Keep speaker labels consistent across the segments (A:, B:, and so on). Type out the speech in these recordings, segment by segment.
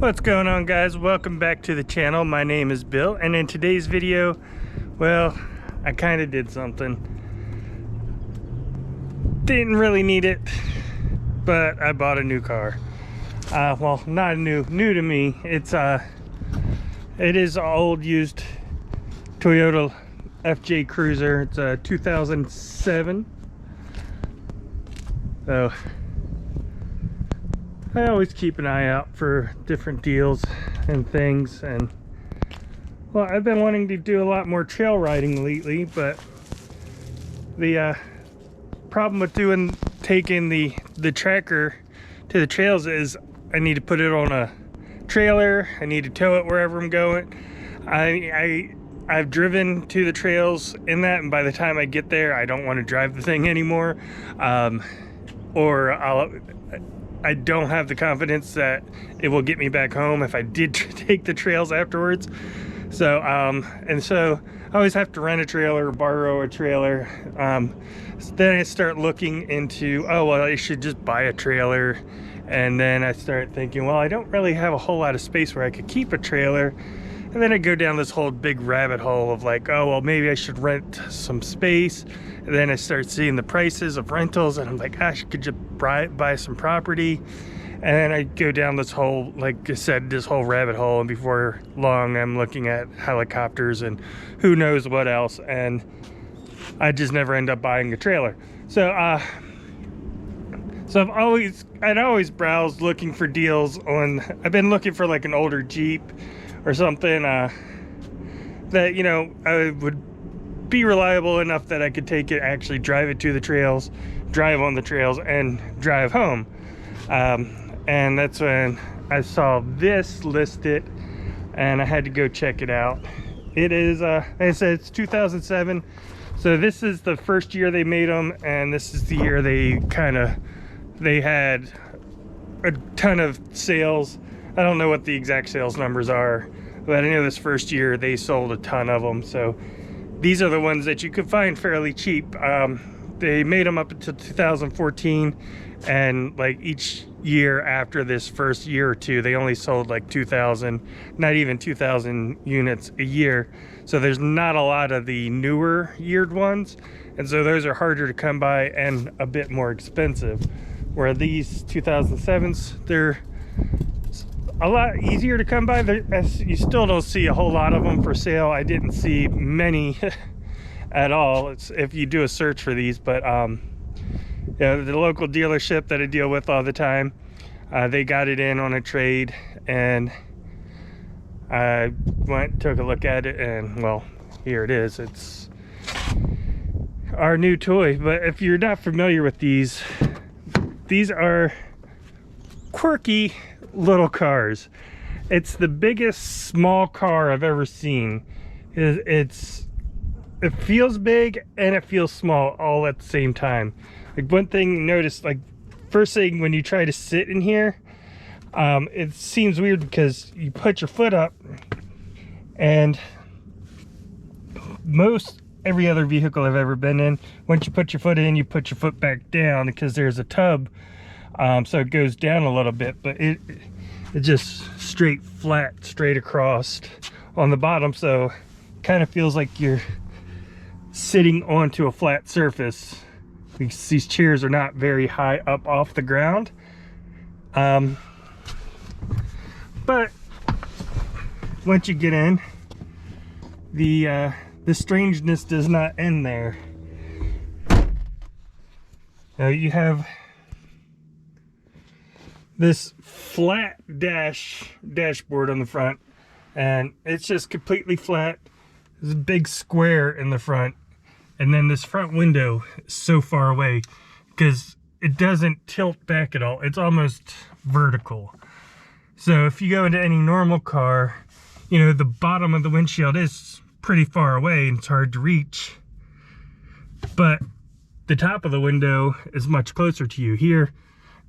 A: What's going on, guys? Welcome back to the channel. My name is Bill, and in today's video, well, I kind of did something. Didn't really need it, but I bought a new car. Well, not new to me. It is an old used Toyota FJ Cruiser. It's a 2007. So I always keep an eye out for different deals and things, and well, I've been wanting to do a lot more trail riding lately, but the problem with taking the tracker to the trails is I need to put it on a trailer. I need to tow it wherever I'm going. I've driven to the trails in that, and by the time I get there, I don't want to drive the thing anymore, or I don't have the confidence that it will get me back home if I did take the trails afterwards. So so I always have to rent a trailer or borrow a trailer. Then I start looking into, oh well, I should just buy a trailer. And then I start thinking, well, I don't really have a whole lot of space where I could keep a trailer. And then I go down this whole big rabbit hole of like, oh well, maybe I should rent some space. And then I start seeing the prices of rentals, and I'm like, gosh, I could just buy some property. And then I go down this whole, like I said, this whole rabbit hole, and before long I'm looking at helicopters and who knows what else, and I just never end up buying a trailer. So I'd always browse looking for deals on, I've been looking for like an older Jeep or something that, you know, I would be reliable enough that I could take it, actually drive it to the trails, drive on the trails, and drive home. And that's when I saw this listed, and I had to go check it out. It is, like I said, it's 2007. So this is the first year they made them, and this is the year they had a ton of sales. I don't know what the exact sales numbers are, but I know this first year they sold a ton of them. So these are the ones that you could find fairly cheap. They made them up until 2014, and like each year after this first year or two, they only sold like 2,000, not even 2,000 units a year. So there's not a lot of the newer yeared ones, and so those are harder to come by and a bit more expensive. Where these 2007s, they're a lot easier to come by. You still don't see a whole lot of them for sale. I didn't see many at all. It's if you do a search for these, but yeah, the local dealership that I deal with all the time, they got it in on a trade, and I took a look at it, and well, here it is. It's our new toy. But if you're not familiar with these are quirky little cars. It's the biggest small car I've ever seen. It feels big and it feels small all at the same time. Like, one thing you notice, like first thing when you try to sit in here, it seems weird because you put your foot up, and every other vehicle I've ever been in, once you put your foot in, you put your foot back down because there's a tub, so it goes down a little bit, but it just straight across on the bottom, so it kind of feels like you're sitting onto a flat surface. These chairs are not very high up off the ground, but once you get in, the strangeness does not end there. Now you have this flat dashboard on the front, and it's just completely flat. There's a big square in the front, and then this front window is so far away because it doesn't tilt back at all. It's almost vertical. So if you go into any normal car, you know, the bottom of the windshield is pretty far away and it's hard to reach, but the top of the window is much closer to you. Here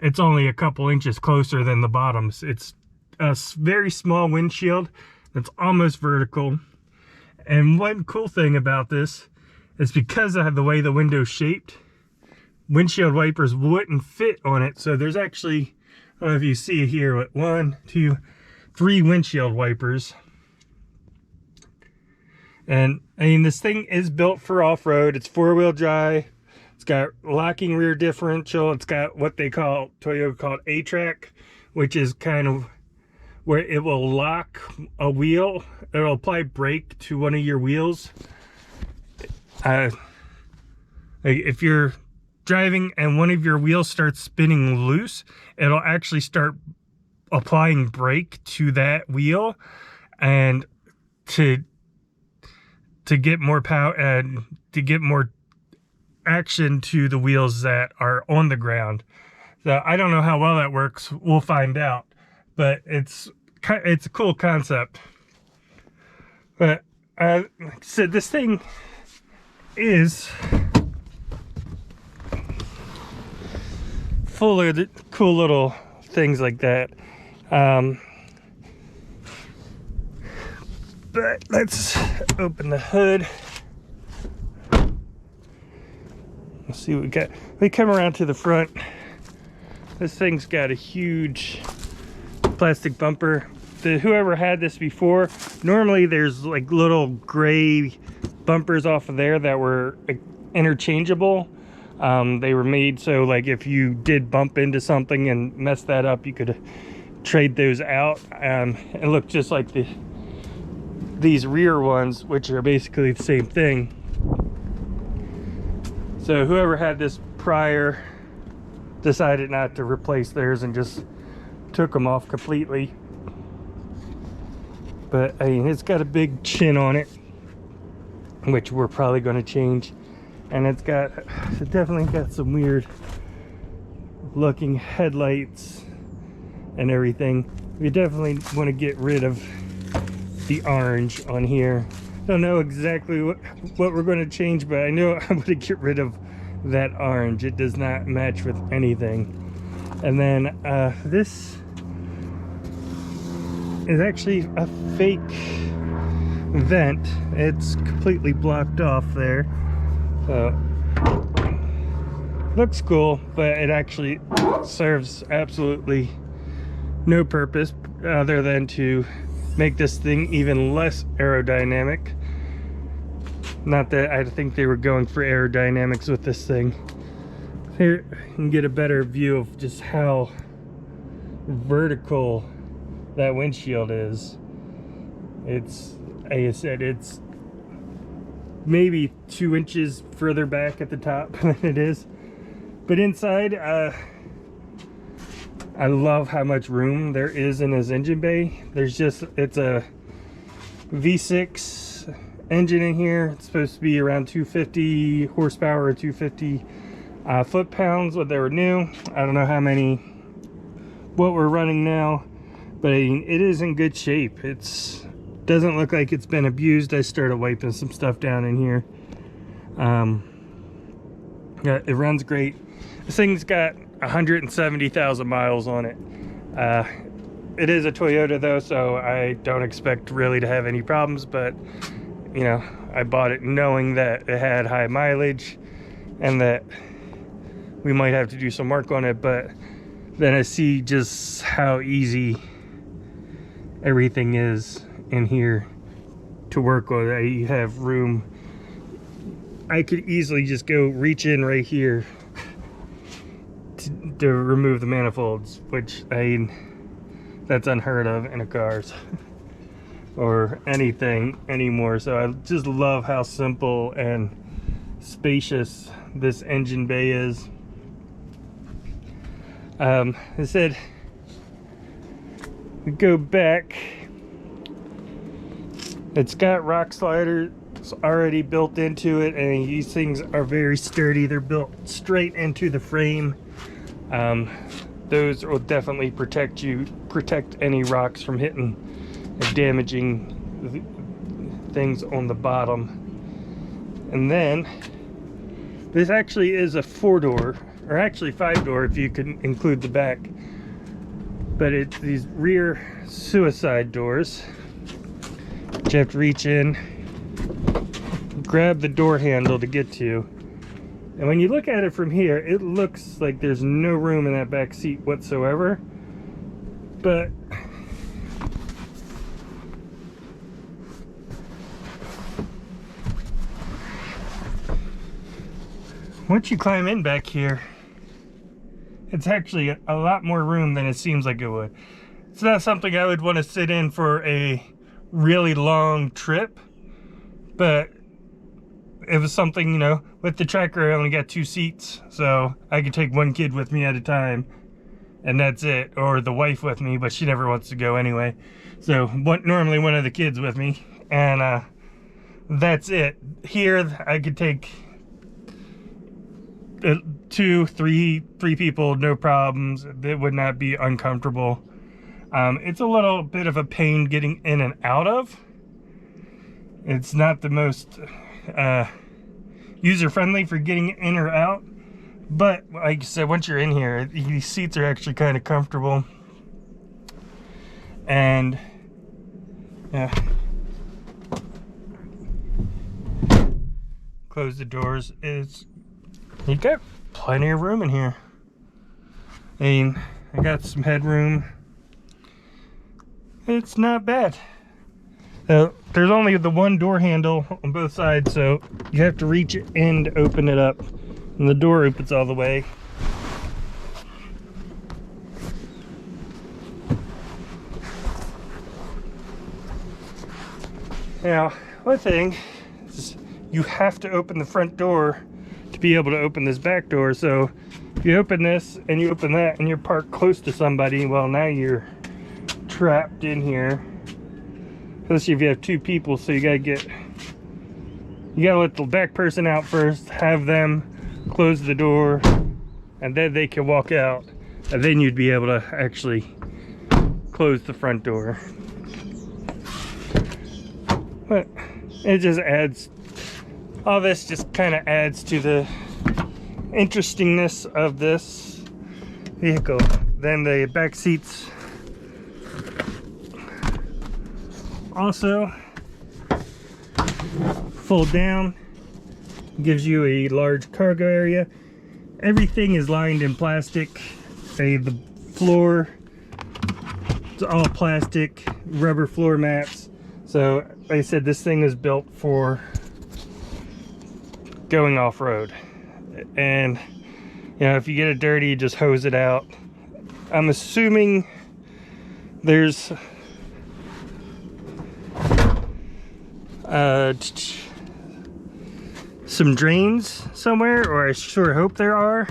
A: it's only a couple inches closer than the bottoms. It's a very small windshield that's almost vertical. And one cool thing about this is because of the way the window's shaped, windshield wipers wouldn't fit on it. So there's actually, I don't know if you see here, what, 1, 2, 3 windshield wipers. And I mean, this thing is built for off-road. It's 4-wheel drive. It's got locking rear differential. It's got what Toyota called A-Track, which is kind of where it will lock a wheel. It'll apply brake to one of your wheels. If you're driving and one of your wheels starts spinning loose, it'll actually start applying brake to that wheel, and to get more power and to get more action to the wheels that are on the ground. So I don't know how well that works. We'll find out, but it's a cool concept. But like I said, this thing is full of the cool little things like that. But let's open the hood. Let's see what we got. We come around to the front. This thing's got a huge plastic bumper. Whoever had this before, normally there's like little gray bumpers off of there that were interchangeable. They were made so like if you did bump into something and mess that up, you could trade those out. It looked just like these rear ones, which are basically the same thing. So whoever had this prior decided not to replace theirs and just took them off completely. But I mean, it's got a big chin on it, which we're probably going to change. And it definitely got some weird looking headlights and everything. We definitely want to get rid of the orange on here. Don't know exactly what we're going to change, but I know I'm going to get rid of that orange. It does not match with anything. And then this is actually a fake vent. It's completely blocked off there. So looks cool, but it actually serves absolutely no purpose other than to make this thing even less aerodynamic. Not that I think they were going for aerodynamics with this thing. Here you can get a better view of just how vertical that windshield is. It's, like I said, it's maybe 2 inches further back at the top than it is. But inside, I love how much room there is in his engine bay. It's a V6 engine in here. It's supposed to be around 250 horsepower or 250 foot-pounds when they were new. I don't know what we're running now, but I mean, it is in good shape. It doesn't look like it's been abused. I started wiping some stuff down in here. Yeah, it runs great. This thing's got 170,000 miles on it. It is a Toyota though, so I don't expect really to have any problems, but you know, I bought it knowing that it had high mileage and that we might have to do some work on it. But then I see just how easy everything is in here to work with. I have room. I could easily just go reach in right here to remove the manifolds, which that's unheard of in a cars or anything anymore. So I just love how simple and spacious this engine bay is. I said we go back. It's got rock sliders already built into it, and these things are very sturdy. They're built straight into the frame. Those will definitely protect any rocks from hitting and damaging things on the bottom. And then this actually is a 4-door, or actually 5-door if you can include the back, but it's these rear suicide doors. You have to reach in, grab the door handle to get to. And when you look at it from here, it looks like there's no room in that back seat whatsoever. But once you climb in back here, it's actually a lot more room than it seems like it would. It's not something I would want to sit in for a really long trip, but it was something, you know, with the tracker I only got 2 seats, so I could take one kid with me at a time, and that's it. Or the wife with me, but she never wants to go anyway. So normally one of the kids with me, and that's it. Here I could take 2, 3 people, no problems. It would not be uncomfortable. It's a little bit of a pain getting in and out of. It's not the most user-friendly for getting in or out, but like I said, once you're in here, these seats are actually kind of comfortable. And yeah, close the doors. You got plenty of room in here. I mean, I got some headroom. It's not bad. There's only the one door handle on both sides, so you have to reach in to open it up, and the door opens all the way. Now, one thing is you have to open the front door to be able to open this back door. So if you open this and you open that and you're parked close to somebody, well, now you're trapped in here, especially if you have 2 people. So you gotta let the back person out first, have them close the door, and then they can walk out, and then you'd be able to actually close the front door. But it just adds, all this just kind of adds to the interestingness of this vehicle. Then the back seats also fold down, gives you a large cargo area. Everything is lined in plastic. The floor, it's all plastic, rubber floor mats. So like I said, this thing is built for going off-road. And you know, if you get it dirty, you just hose it out. I'm assuming there's some drains somewhere, or I sure hope there are,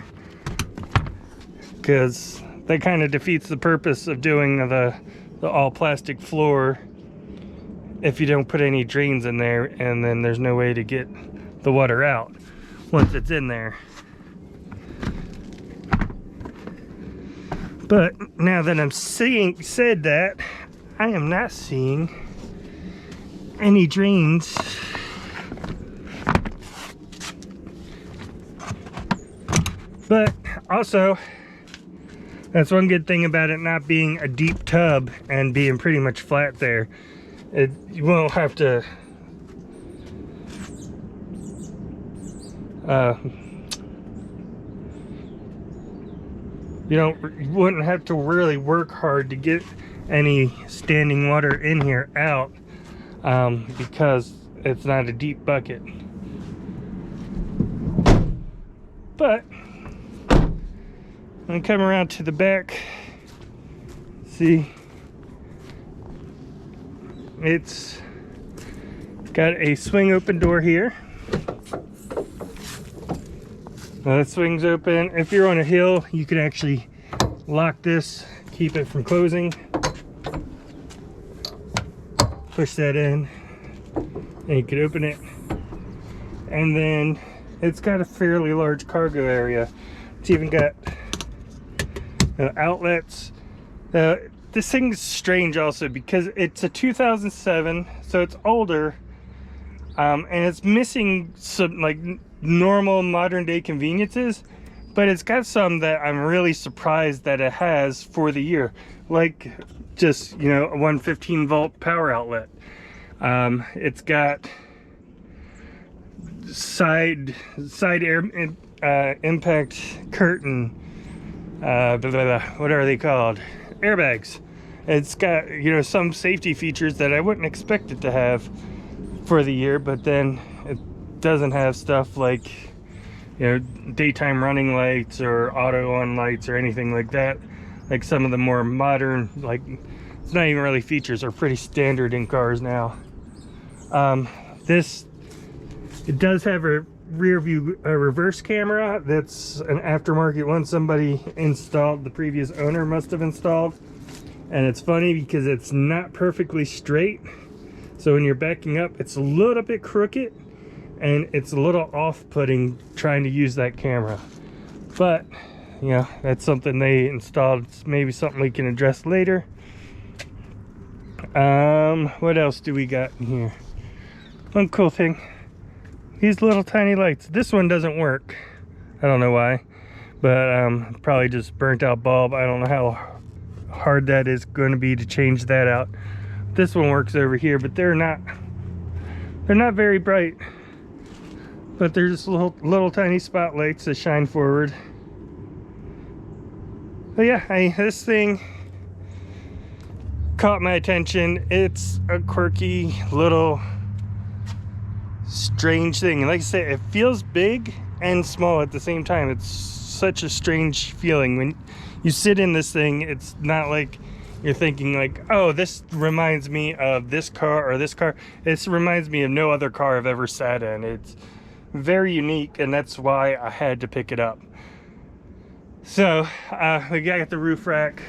A: because that kind of defeats the purpose of doing the all plastic floor if you don't put any drains in there, and then there's no way to get the water out once it's in there. But now that I'm said that, I am not seeing any drains. But also, that's one good thing about it not being a deep tub and being pretty much flat there. You won't have to you wouldn't have to really work hard to get any standing water in here out, because it's not a deep bucket. But when I come around to the back, see, it's got a swing open door here. Now that swings open. If you're on a hill, you can actually lock this, keep it from closing. Push that in, and you can open it. And then it's got a fairly large cargo area. It's even got outlets. This thing's strange also because it's a 2007, so it's older, and it's missing some like normal modern day conveniences, but it's got some that I'm really surprised that it has for the year, like just, you know, a 115 volt power outlet. It's got side air impact curtain, what are they called, airbags. It's got, you know, some safety features that I wouldn't expect it to have for the year, but then it doesn't have stuff like you know, daytime running lights or auto on lights or anything like that. Like some of the more modern, like, it's not even really features, are pretty standard in cars now. It does have a rear view reverse camera. That's an aftermarket one somebody installed, the previous owner must have installed. And it's funny because it's not perfectly straight, so when you're backing up it's a little bit crooked and it's a little off-putting trying to use that camera. But you know, that's something they installed. It's maybe something we can address later. What else do we got in here? One cool thing, these little tiny lights. This one doesn't work, I don't know why, but probably just burnt out bulb. I don't know how hard that is going to be to change that out. This one works over here, but they're not very bright, but they're just little tiny spotlights that shine forward. But yeah, this thing caught my attention. It's a quirky little strange thing. Like I said, it feels big and small at the same time. It's such a strange feeling when you sit in this thing. It's not like you're thinking like, oh, this reminds me of this car or this car. It reminds me of no other car I've ever sat in. It's very unique, and that's why I had to pick it up. So we got the roof rack.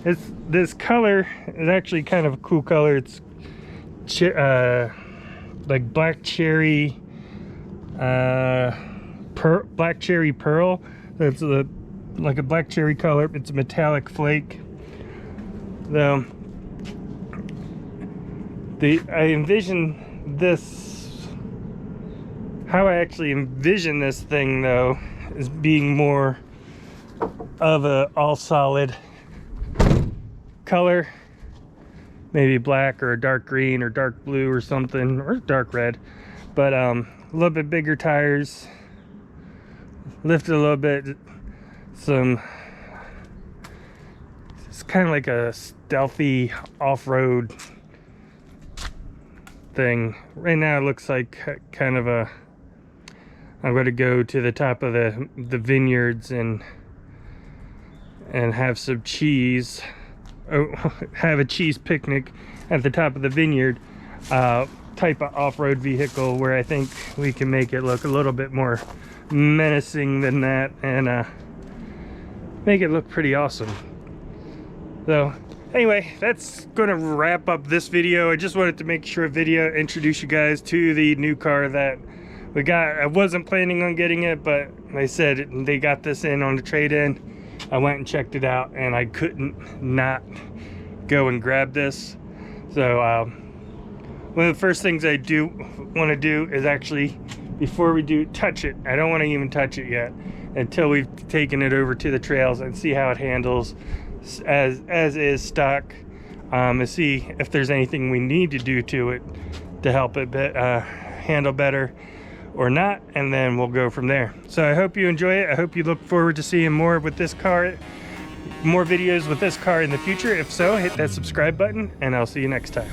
A: This color is actually kind of a cool color. It's like black cherry black cherry pearl. It's like a black cherry color. It's a metallic flake. Though I envision this, how I actually envision this thing though, is being more of a all solid color, maybe black or a dark green or dark blue or something, or dark red, but a little bit bigger tires, lifted a little bit, it's kind of like a stealthy off-road thing. Right now it looks like kind of a, I'm going to go to the top of the vineyards and have some cheese. Oh, have a cheese picnic at the top of the vineyard type of off-road vehicle, where I think we can make it look a little bit more menacing than that and make it look pretty awesome. So anyway, that's gonna wrap up this video. I just wanted to make sure introduce you guys to the new car that we got. I wasn't planning on getting it, but they said they got this in on the trade-in. I went and checked it out and I couldn't not go and grab this. So one of the first things I do want to do is actually, before we do touch it, I don't want to even touch it yet until we've taken it over to the trails and see how it handles as is stock, and see if there's anything we need to do to it to help it handle better or not, and then we'll go from there. So I hope you enjoy it. I hope you look forward to seeing more with this car, more videos with this car in the future. If so, hit that subscribe button and I'll see you next time.